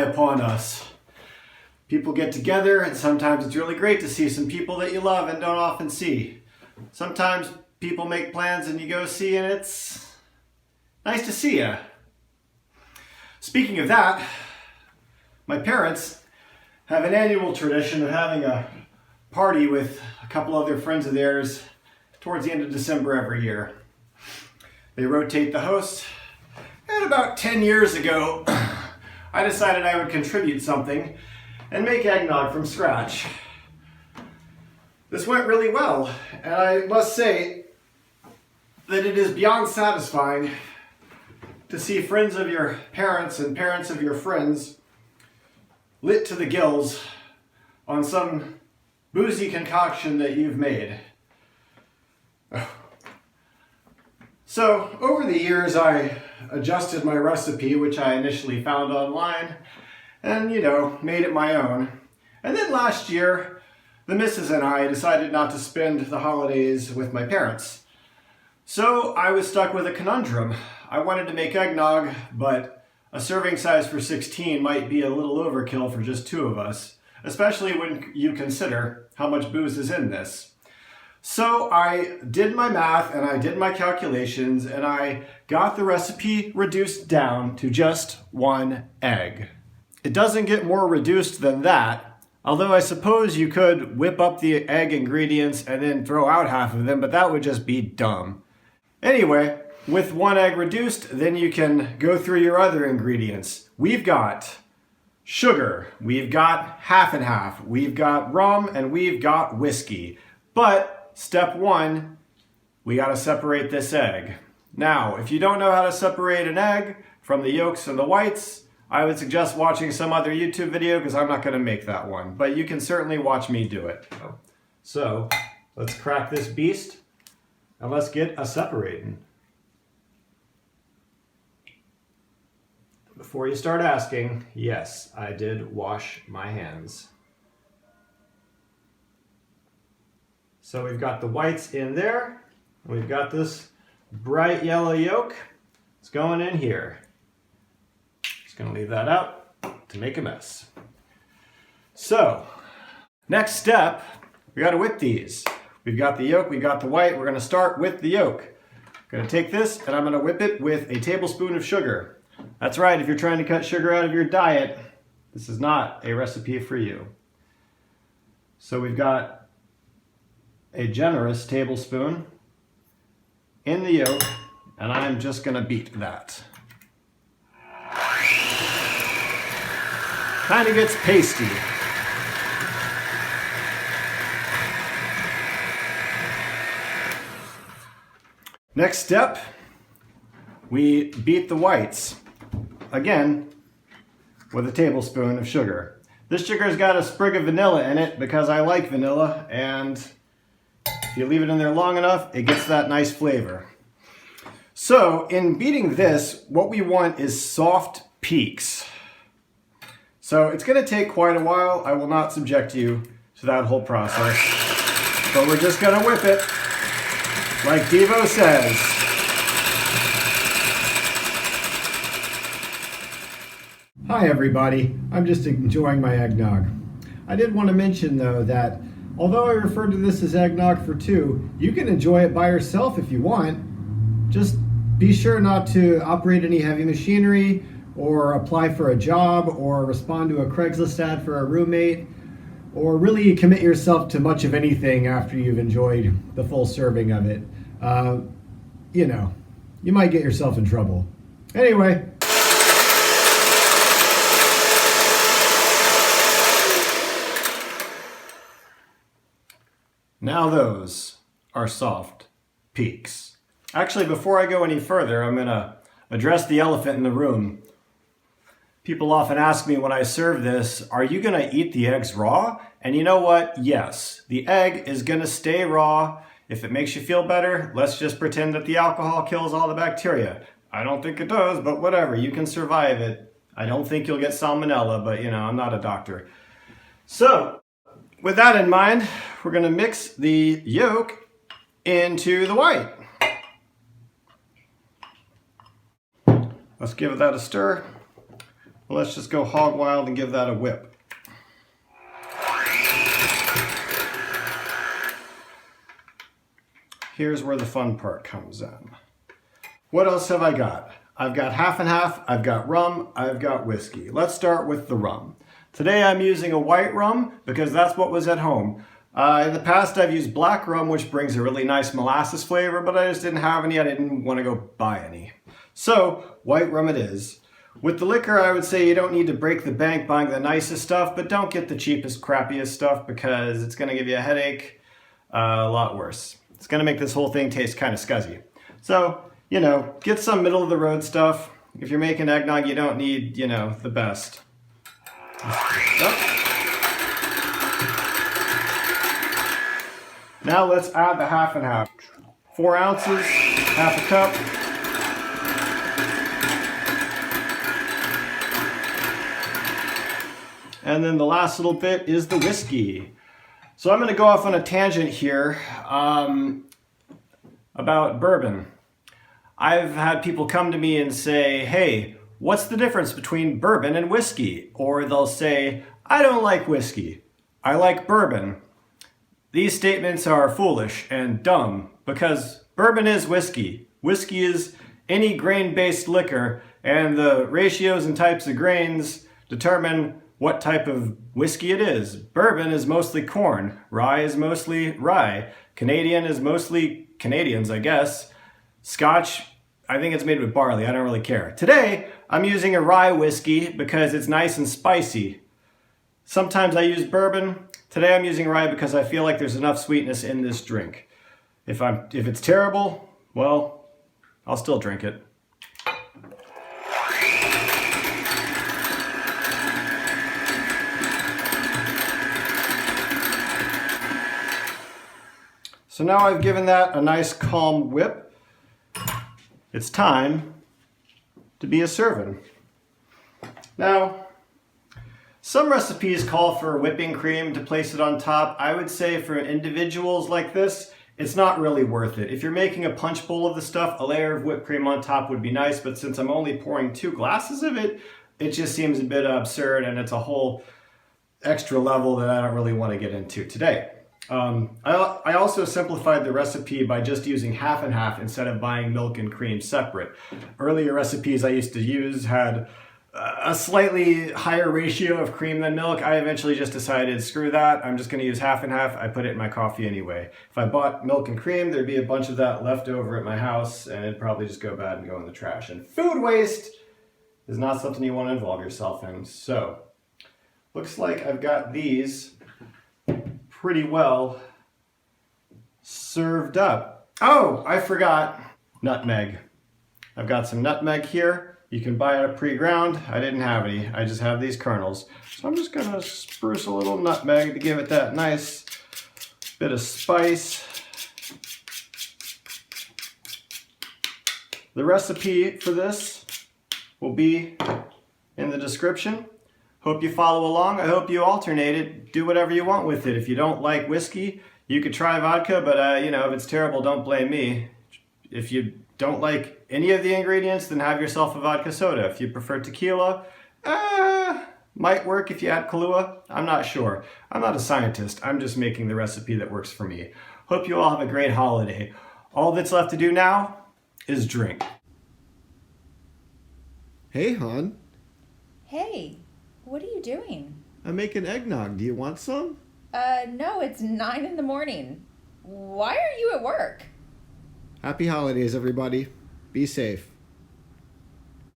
upon us. People get together, and sometimes it's really great to see some people that you love and don't often see. Sometimes people make plans and you go see, and it's nice to see you. Speaking of that, my parents have an annual tradition of having a party with a couple other friends of theirs towards the end of December every year. They rotate the host, and about 10 years ago, I decided I would contribute something and make eggnog from scratch. This went really well, and I must say that it is beyond satisfying to see friends of your parents and parents of your friends lit to the gills on some boozy concoction that you've made. So, over the years I adjusted my recipe, which I initially found online, and, made it my own. And then last year, the missus and I decided not to spend the holidays with my parents. So I was stuck with a conundrum. I wanted to make eggnog, but a serving size for 16 might be a little overkill for just two of us, especially when you consider how much booze is in this. So I did my math and I did my calculations and I got the recipe reduced down to just one egg. It doesn't get more reduced than that, although I suppose you could whip up the egg ingredients and then throw out half of them, but that would just be dumb. Anyway, with one egg reduced, then you can go through your other ingredients. We've got sugar, we've got half and half, we've got rum, and we've got whiskey. But step one, we gotta separate this egg. Now, if you don't know how to separate an egg from the yolks and the whites, I would suggest watching some other YouTube video because I'm not gonna make that one, but you can certainly watch me do it. So, let's crack this beast and let's get a separating. Before you start asking, yes, I did wash my hands. So we've got the whites in there. We've got this bright yellow yolk. It's going in here. Just gonna leave that out to make a mess. So, next step, we gotta whip these. We've got the yolk, we've got the white. We're gonna start with the yolk. I'm gonna take this and I'm gonna whip it with a tablespoon of sugar. That's right, if you're trying to cut sugar out of your diet, this is not a recipe for you. So we've got a generous tablespoon in the yolk, and I'm just gonna beat that. Kind of gets pasty. Next step, we beat the whites, again, with a tablespoon of sugar. This sugar's got a sprig of vanilla in it because I like vanilla, and if you leave it in there long enough, it gets that nice flavor. So, in beating this, what we want is soft peaks. So, it's going to take quite a while. I will not subject you to that whole process. But we're just going to whip it, like Devo says. Hi everybody, I'm just enjoying my eggnog. I did want to mention though that although I refer to this as eggnog for two, you can enjoy it by yourself if you want. Just be sure not to operate any heavy machinery or apply for a job or respond to a Craigslist ad for a roommate or really commit yourself to much of anything after you've enjoyed the full serving of it. You might get yourself in trouble. Anyway. Now those are soft peaks. Actually, before I go any further, I'm going to address the elephant in the room. People often ask me when I serve this, are you going to eat the eggs raw? And you know what? Yes, the egg is going to stay raw. If it makes you feel better, let's just pretend that the alcohol kills all the bacteria. I don't think it does, but whatever, you can survive it. I don't think you'll get salmonella, but I'm not a doctor. So, with that in mind, we're going to mix the yolk into the white. Let's give that a stir. Well, let's just go hog wild and give that a whip. Here's where the fun part comes in. What else have I got? I've got half and half, I've got rum, I've got whiskey. Let's start with the rum. Today I'm using a white rum because that's what was at home. In the past I've used black rum, which brings a really nice molasses flavor, but I just didn't have any. I didn't want to go buy any. So white rum it is. With the liquor, I would say you don't need to break the bank buying the nicest stuff, but don't get the cheapest, crappiest stuff because it's going to give you a headache a lot worse. It's going to make this whole thing taste kind of scuzzy. So, you know, get some middle of the road stuff. If you're making eggnog, you don't need, you know, the best. Now let's add the half and half. 4 ounces, half a cup. And then the last little bit is the whiskey. So I'm going to go off on a tangent here about bourbon. I've had people come to me and say, hey, what's the difference between bourbon and whiskey? Or they'll say, I don't like whiskey, I like bourbon. These statements are foolish and dumb because bourbon is whiskey. Whiskey is any grain-based liquor, and the ratios and types of grains determine what type of whiskey it is. Bourbon is mostly corn. Rye is mostly rye. Canadian is mostly Canadians, I guess. Scotch, I think it's made with barley. I don't really care. Today, I'm using a rye whiskey because it's nice and spicy. Sometimes I use bourbon. Today I'm using rye because I feel like there's enough sweetness in this drink. If it's terrible, well, I'll still drink it. So now I've given that a nice calm whip. It's time to be a serving. Now, some recipes call for whipping cream to place it on top. I would say for individuals like this, it's not really worth it. If you're making a punch bowl of the stuff, a layer of whipped cream on top would be nice, but since I'm only pouring 2 glasses of it, it just seems a bit absurd and it's a whole extra level that I don't really want to get into today. I also simplified the recipe by just using half and half instead of buying milk and cream separate. Earlier recipes I used to use had a slightly higher ratio of cream than milk. I eventually just decided, screw that, I'm just going to use half and half. I put it in my coffee anyway. If I bought milk and cream, there'd be a bunch of that left over at my house and it'd probably just go bad and go in the trash. And food waste is not something you want to involve yourself in. So, looks like I've got these pretty well served up. Oh, I forgot nutmeg. I've got some nutmeg here. You can buy it pre-ground. I didn't have any. I just have these kernels. So I'm just gonna spruce a little nutmeg to give it that nice bit of spice. The recipe for this will be in the description. Hope you follow along. I hope you alternate it. Do whatever you want with it. If you don't like whiskey, you could try vodka, but you know, if it's terrible, don't blame me. If you don't like any of the ingredients, then have yourself a vodka soda. If you prefer tequila, might work if you add Kahlua. I'm not sure. I'm not a scientist. I'm just making the recipe that works for me. Hope you all have a great holiday. All that's left to do now is drink. Hey, hon. Hey. What are you doing? I'm making eggnog. Do you want some? No, it's 9 in the morning. Why are you at work? Happy holidays, everybody. Be safe.